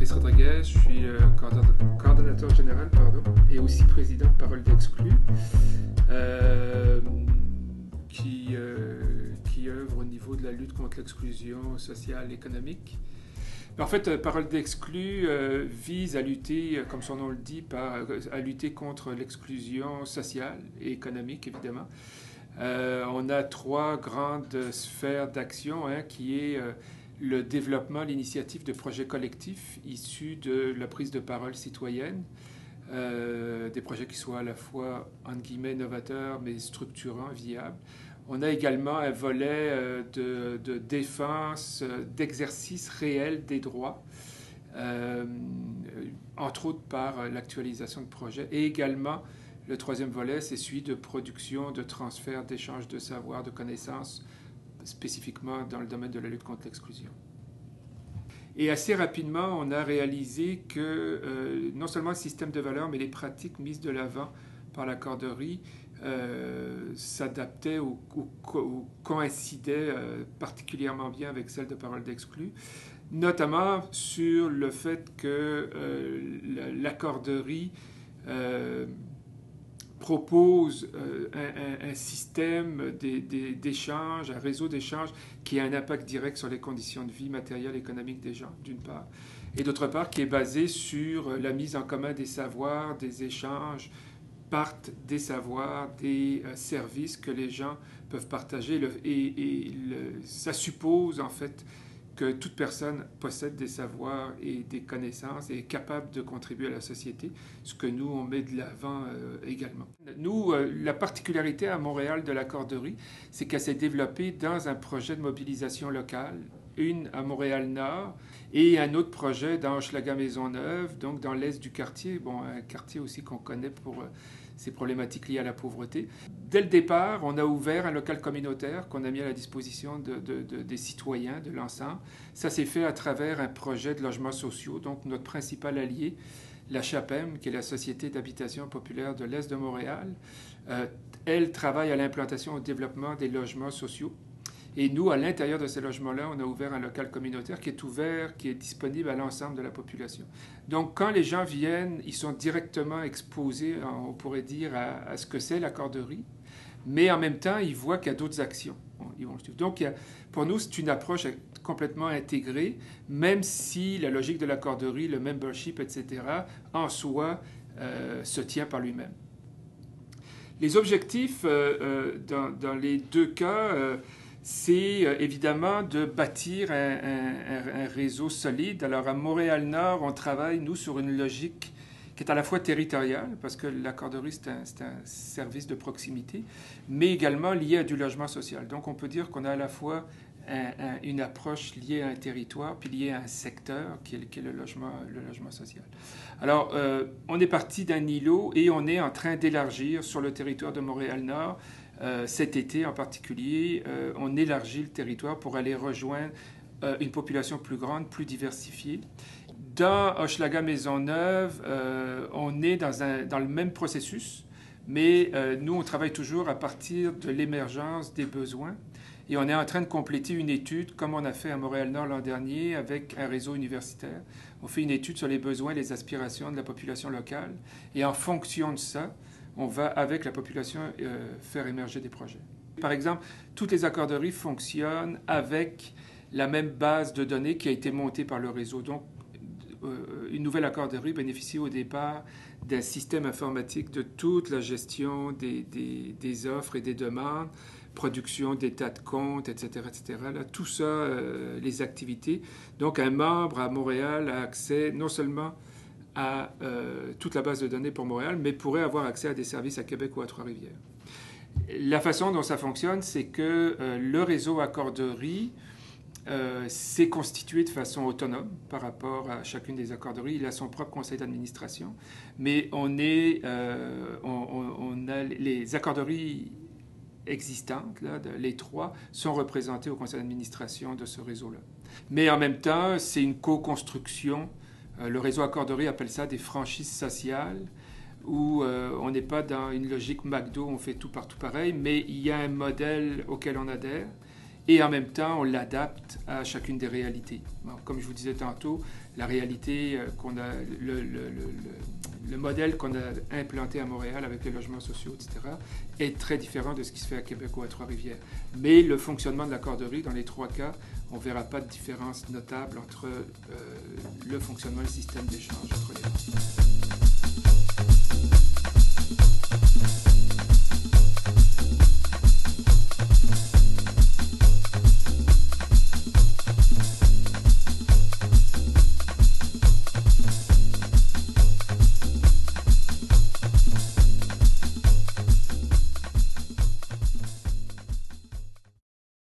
Patrice Rodriguez, je suis coordonnateur général et aussi président de Parole d'Exclus, qui œuvre au niveau de la lutte contre l'exclusion sociale et économique. En fait, Parole d'Exclus vise à lutter, comme son nom le dit, à lutter contre l'exclusion sociale et économique, évidemment. On a trois grandes sphères d'action, qui est le développement, l'initiative de projets collectifs issus de la prise de parole citoyenne, des projets qui soient à la fois, entre guillemets, novateurs, mais structurants, viables. On a également un volet de défense, d'exercice réel des droits, entre autres par l'actualisation de projets. Et également, le troisième volet, c'est celui de production, de transfert, d'échange de savoir, de connaissances, spécifiquement dans le domaine de la lutte contre l'exclusion. Et assez rapidement, on a réalisé que non seulement le système de valeurs, mais les pratiques mises de l'avant par la Corderie s'adaptaient ou coïncidaient particulièrement bien avec celles de Parole d'Exclus, notamment sur le fait que la Corderie propose un système d'échange, un réseau d'échange qui a un impact direct sur les conditions de vie matérielle et économique des gens, d'une part, et d'autre part, qui est basé sur la mise en commun des savoirs, des échanges, partent des savoirs, des services que les gens peuvent partager. Ça suppose, en fait, que toute personne possède des savoirs et des connaissances et est capable de contribuer à la société, ce que nous, on met de l'avant également. Nous, la particularité à Montréal de la Corderie, c'est qu'elle s'est développée dans un projet de mobilisation locale, une à Montréal-Nord et un autre projet dans Hochelaga-Maisonneuve, donc dans l'est du quartier, un quartier aussi qu'on connaît pour ces problématiques liées à la pauvreté. Dès le départ, on a ouvert un local communautaire qu'on a mis à la disposition des citoyens, de l'ensemble. Ça s'est fait à travers un projet de logements sociaux. Donc notre principal allié, la CHAPEM, qui est la Société d'habitation populaire de l'Est de Montréal, elle travaille à l'implantation et au développement des logements sociaux. Et nous, à l'intérieur de ces logements-là, on a ouvert un local communautaire qui est disponible à l'ensemble de la population. Donc, quand les gens viennent, ils sont directement exposés, on pourrait dire, à ce que c'est la Corderie, mais en même temps, ils voient qu'il y a d'autres actions. Donc, pour nous, c'est une approche complètement intégrée, même si la logique de la Corderie, le membership, etc., en soi, se tient par lui-même. Les objectifs, dans les deux cas, c'est évidemment de bâtir un réseau solide. Alors à Montréal-Nord, on travaille, nous, sur une logique qui est à la fois territoriale, parce que la Corderie, c'est un service de proximité, mais également lié à du logement social. Donc on peut dire qu'on a à la fois une approche liée à un territoire, puis liée à un secteur qui est le logement social. Alors, on est parti d'un îlot et on est en train d'élargir sur le territoire de Montréal-Nord. Cet été en particulier, on élargit le territoire pour aller rejoindre une population plus grande, plus diversifiée. Dans Hochelaga-Maisonneuve, on est dans le même processus, mais nous, on travaille toujours à partir de l'émergence des besoins. Et on est en train de compléter une étude, comme on a fait à Montréal-Nord l'an dernier, avec un réseau universitaire. On fait une étude sur les besoins et les aspirations de la population locale. Et en fonction de ça, on va, avec la population, faire émerger des projets. Par exemple, toutes les accorderies fonctionnent avec la même base de données qui a été montée par le réseau. Donc, une nouvelle accorderie bénéficie au départ d'un système informatique de toute la gestion des offres et des demandes, production d'état de compte, etc., etc. Là, tout ça, les activités. Donc, un membre à Montréal a accès non seulement à toute la base de données pour Montréal, mais pourrait avoir accès à des services à Québec ou à Trois-Rivières. La façon dont ça fonctionne, c'est que le réseau accorderie s'est constitué de façon autonome par rapport à chacune des accorderies. Il a son propre conseil d'administration, mais on a les accorderies existantes, là, les trois, sont représentées au conseil d'administration de ce réseau-là. Mais en même temps, c'est une co-construction. Le réseau accorderie appelle ça des franchises sociales, où on n'est pas dans une logique McDo, on fait tout partout pareil, mais il y a un modèle auquel on adhère. et en même temps, on l'adapte à chacune des réalités. Bon, comme je vous disais tantôt, la réalité qu'on a, le modèle qu'on a implanté à Montréal avec les logements sociaux, etc., est très différent de ce qui se fait à Québec ou à Trois-Rivières. Mais le fonctionnement de la corderie, dans les 3 cas, on ne verra pas de différence notable entre le fonctionnement et le système d'échange entre les deux.